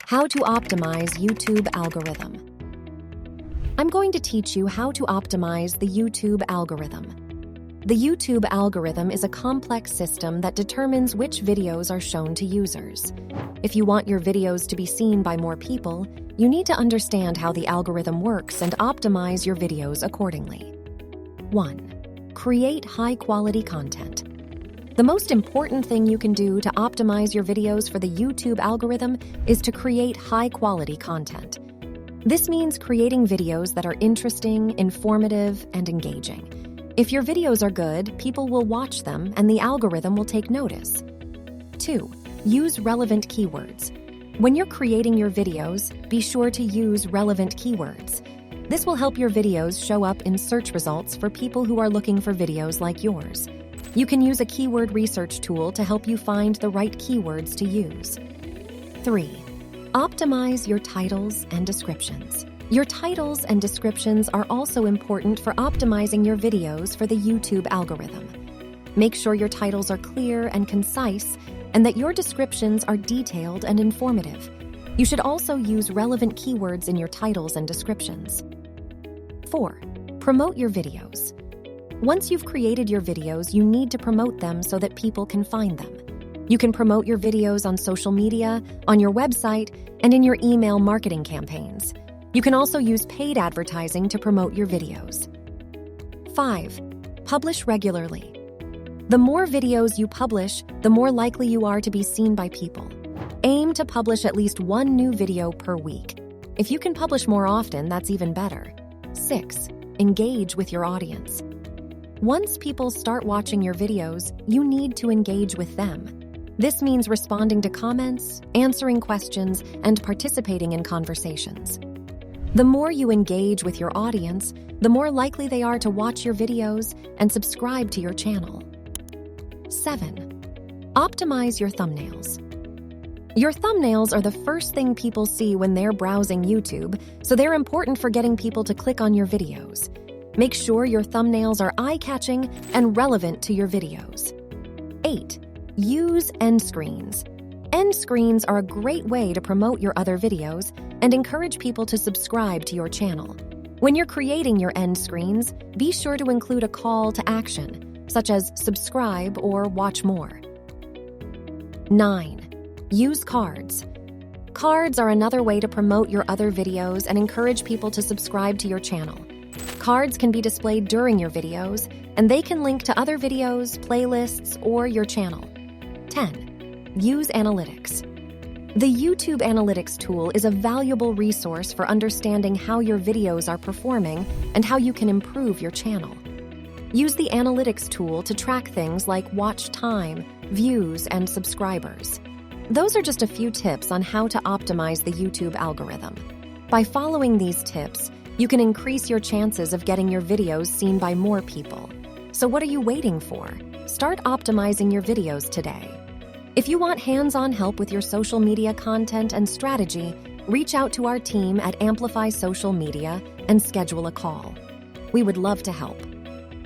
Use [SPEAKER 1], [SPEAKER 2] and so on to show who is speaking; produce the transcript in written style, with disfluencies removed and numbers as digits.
[SPEAKER 1] How to optimize YouTube algorithm. I'm going to teach you how to optimize the YouTube algorithm. The YouTube algorithm is a complex system that determines which videos are shown to users. If you want your videos to be seen by more people, you need to understand how the algorithm works and optimize your videos accordingly. 1. Create high-quality content. The most important thing you can do to optimize your videos for the YouTube algorithm is to create high-quality content. This means creating videos that are interesting, informative, and engaging. If your videos are good, people will watch them and the algorithm will take notice. 2. Use relevant keywords. When you're creating your videos, be sure to use relevant keywords. This will help your videos show up in search results for people who are looking for videos like yours. You can use a keyword research tool to help you find the right keywords to use. 3. Optimize your titles and descriptions. Your titles and descriptions are also important for optimizing your videos for the YouTube algorithm. Make sure your titles are clear and concise, and that your descriptions are detailed and informative. You should also use relevant keywords in your titles and descriptions. 4. Promote your videos. Once you've created your videos, you need to promote them so that people can find them. You can promote your videos on social media, on your website, and in your email marketing campaigns. You can also use paid advertising to promote your videos. 5. Publish regularly. The more videos you publish, the more likely you are to be seen by people. Aim to publish at least one new video per week. If you can publish more often, that's even better. 6. Engage with your audience. Once people start watching your videos, you need to engage with them. This means responding to comments, answering questions, and participating in conversations. The more you engage with your audience, the more likely they are to watch your videos and subscribe to your channel. 7. Optimize your thumbnails. Your thumbnails are the first thing people see when they're browsing YouTube, so they're important for getting people to click on your videos. Make sure your thumbnails are eye-catching and relevant to your videos. 8. Use end screens. End screens are a great way to promote your other videos and encourage people to subscribe to your channel. When you're creating your end screens, be sure to include a call to action, such as subscribe or watch more. 9. Use cards. Cards are another way to promote your other videos and encourage people to subscribe to your channel. Cards can be displayed during your videos, and they can link to other videos, playlists, or your channel. 10. Use analytics. The YouTube Analytics tool is a valuable resource for understanding how your videos are performing and how you can improve your channel. Use the Analytics tool to track things like watch time, views, and subscribers. Those are just a few tips on how to optimize the YouTube algorithm. By following these tips, you can increase your chances of getting your videos seen by more people. So what are you waiting for? Start optimizing your videos today. If you want hands-on help with your social media content and strategy, reach out to our team at Amplify Social Media and schedule a call. We would love to help.